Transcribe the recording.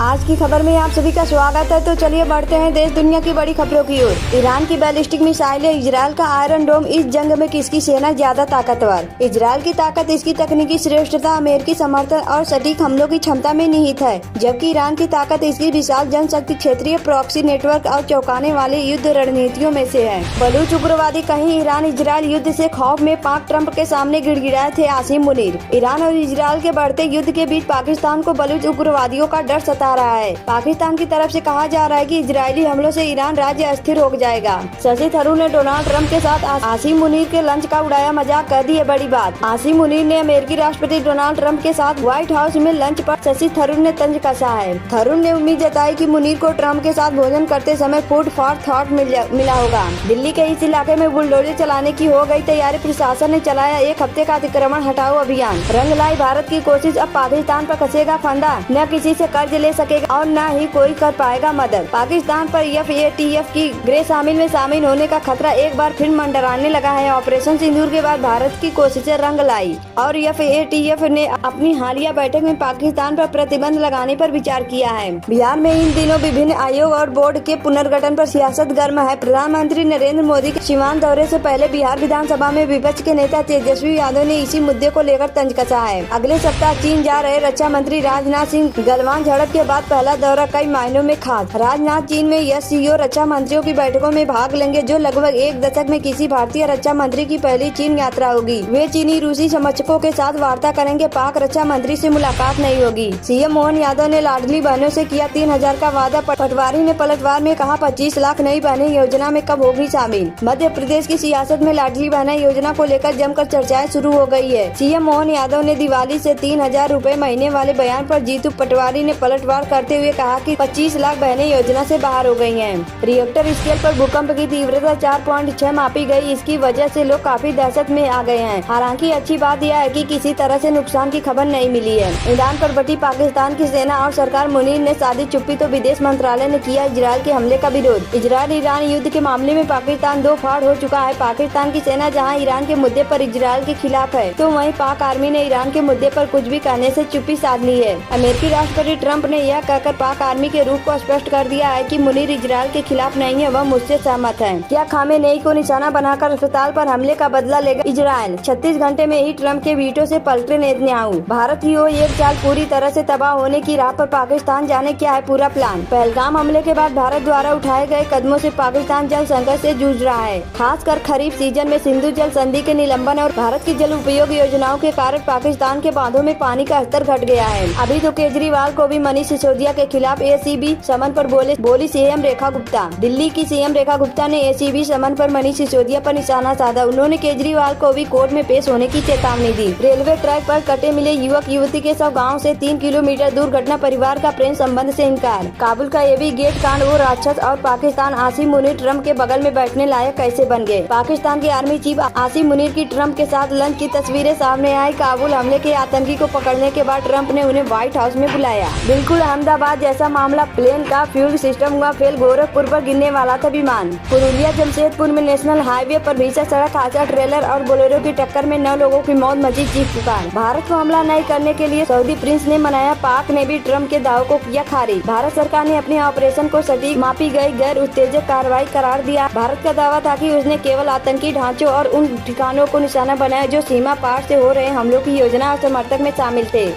आज की खबर में आप सभी का स्वागत है। तो चलिए बढ़ते हैं देश दुनिया की बड़ी खबरों की ओर। ईरान की बैलिस्टिक मिसाइलें, इजरायल का आयरन डोम, इस जंग में किसकी सेना ज्यादा ताकतवर? इजरायल की ताकत इसकी तकनीकी श्रेष्ठता, अमेरिकी समर्थन और सटीक हमलों की क्षमता में निहित है, जबकि ईरान की ताकत इसकी विशाल जनशक्ति, क्षेत्रीय प्रॉक्सी नेटवर्क और चौंकाने वाली युद्ध रणनीतियों में से है। बलूच उग्रवादी कहीं ईरान इजरायल युद्ध से खौफ में पाक ट्रंप के सामने गिड़गिड़ाए थे आसिम मुनीर। ईरान और इजरायल के बढ़ते युद्ध के बीच पाकिस्तान को बलूच उग्रवादियों का डर सता रहा है। पाकिस्तान की तरफ से कहा जा रहा है कि इजरायली हमलों से ईरान राज्य अस्थिर हो जाएगा। शशि थरूर ने डोनाल्ड ट्रंप के साथ आसिम मुनीर के लंच का उड़ाया मजाक, कर दी है बड़ी बात। आसिम मुनीर ने अमेरिकी राष्ट्रपति डोनाल्ड ट्रंप के साथ व्हाइट हाउस में लंच पर शशि थरूर ने तंज कसा है। थरूर ने उम्मीद जताई कि मुनीर को ट्रंप के साथ भोजन करते समय फूड फॉर थॉट मिला होगा। दिल्ली के इस इलाके में बुलडोजर चलाने की हो गई तैयारी। प्रशासन ने चलाया 1 हफ्ते का अतिक्रमण हटाओ अभियान। रंग लाई भारत की कोशिश, अब पाकिस्तान पर कसेगा फंदा। न किसी से कर्ज ले सकेगा और न ही कोई कर पाएगा मदद। पाकिस्तान पर FATF की ग्रे शामिल होने का खतरा एक बार फिर मंडराने लगा है। ऑपरेशन सिंदूर के बाद भारत की कोशिशें रंग लाई और FATF ने अपनी हालिया बैठक में पाकिस्तान पर प्रतिबंध लगाने पर विचार किया है। बिहार में इन दिनों विभिन्न आयोग और बोर्ड के पुनर्गठन पर सियासत गर्म है। प्रधानमंत्री नरेंद्र मोदी के सीमांत दौरे से पहले बिहार विधानसभा में विपक्ष के नेता तेजस्वी यादव ने इसी मुद्दे को लेकर तंज कसा है। अगले सप्ताह चीन जा रहे रक्षा मंत्री राजनाथ सिंह गलवान झड़प के बाद पहला दौरा कई मायनों में खास। राजनाथ चीन में SCO रक्षा मंत्रियों की बैठकों में भाग लेंगे, जो लगभग 1 दशक में किसी भारतीय रक्षा मंत्री की पहली चीन यात्रा होगी। वे चीनी रूसी समकक्षों के साथ वार्ता करेंगे। पाक रक्षा मंत्री से मुलाकात नहीं होगी। CM मोहन यादव ने लाडली बहनों से किया 3000 का वादा। पटवारी ने पलटवार में कहा 25 लाख नई बहनें योजना में कब होगी शामिल। मध्य प्रदेश की सियासत में लाडली बहना योजना को लेकर जमकर चर्चाएं शुरू हो गई है। CM मोहन यादव ने दिवाली से 3000 रूपए महीने वाले बयान पर जीतू पटवारी ने पलटवार करते हुए कहा कि 25 लाख बहनें योजना से बाहर हो गई हैं। रिएक्टर स्केल पर भूकंप की तीव्रता 4.6 मापी गई। इसकी वजह से लोग काफी दहशत में आ गए हैं। हालांकि अच्छी बात यह है कि किसी तरह से नुकसान की खबर नहीं मिली है। ईरान पर बटी पाकिस्तान की सेना और सरकार। मुनीर ने साधी चुप्पी तो विदेश मंत्रालय ने किया इजरायल के हमले का विरोध। इजरायल ईरान युद्ध के मामले में पाकिस्तान दो फाड़ हो चुका है। पाकिस्तान की सेना जहाँ ईरान के मुद्दे पर इजरायल के खिलाफ है, तो वहीं पाक आर्मी ने ईरान के मुद्दे पर कुछ भी कहने से चुप्पी साध ली है। अमेरिकी राष्ट्रपति ट्रंप ने यह कहकर पाक आर्मी के रूख को स्पष्ट कर दिया है कि मुनीर इजरायल के खिलाफ नहीं है, वह मुझसे सहमत है। क्या खामेनेई को निशाना बनाकर अस्पताल पर हमले का बदला लेगा इजरायल? 36 घंटे में ही ट्रंप के वीटो से पलटे नेतन्याहू। भारत की ओर एक चाल पूरी तरह से तबाह होने की राह पर पाकिस्तान, जाने क्या है पूरा प्लान। पहलगाम हमले के बाद भारत द्वारा उठाए गए कदमों से पाकिस्तान जल संकट से जूझ रहा है। खासकर खरीफ सीजन में सिंधु जल संधि के निलंबन और भारत की जल उपयोग योजनाओं के कारण पाकिस्तान के बांधों में पानी का स्तर घट गया है। अभी तो केजरीवाल को भी मनीष सिसोदिया के खिलाफ ACB समन पर बोली CM रेखा गुप्ता। दिल्ली की CM रेखा गुप्ता ने ACB समन पर मनीष सिसोदिया पर निशाना साधा। उन्होंने केजरीवाल को भी कोर्ट में पेश होने की चेतावनी दी। रेलवे ट्रैक पर कटे मिले युवक युवती के सब गाँव से 3 किलोमीटर दूर घटना, परिवार का प्रेम संबंध से इनकार। काबुल का AB गेट कांड, वो राक्षस और पाकिस्तान। आसिम मुनीर ट्रंप के बगल में बैठने लायक कैसे बन गए? पाकिस्तान के आर्मी चीफ आसिम मुनीर की ट्रंप के साथ लंच की तस्वीरें सामने आई। काबुल हमले के आतंकी को पकड़ने के बाद ट्रंप ने उन्हें व्हाइट हाउस में बुलाया। बिल्कुल अहमदाबाद जैसा मामला। प्लेन का फ्यूल सिस्टम हुआ फेल, गोरखपुर पर गिरने वाला था विमान। पुरुलिया जमशेदपुर में नेशनल हाईवे पर भीषण सड़क हादसा, ट्रेलर और बोलेरो की टक्कर में 9 लोगों की मौत, मची चीख पुकार। भारत को हमला नहीं करने के लिए सऊदी प्रिंस ने मनाया। पाक ने भी ट्रंप के दावों को किया खारिज। भारत सरकार ने अपने ऑपरेशन को सटीक, मापी गई, गैर उत्तेजक कार्रवाई करार दिया। भारत का दावा था कि उसने केवल आतंकी ढांचों और उन ठिकानों को निशाना बनाया जो सीमा पार से हो रहे हमलों की योजना और समर्थक में शामिल थे।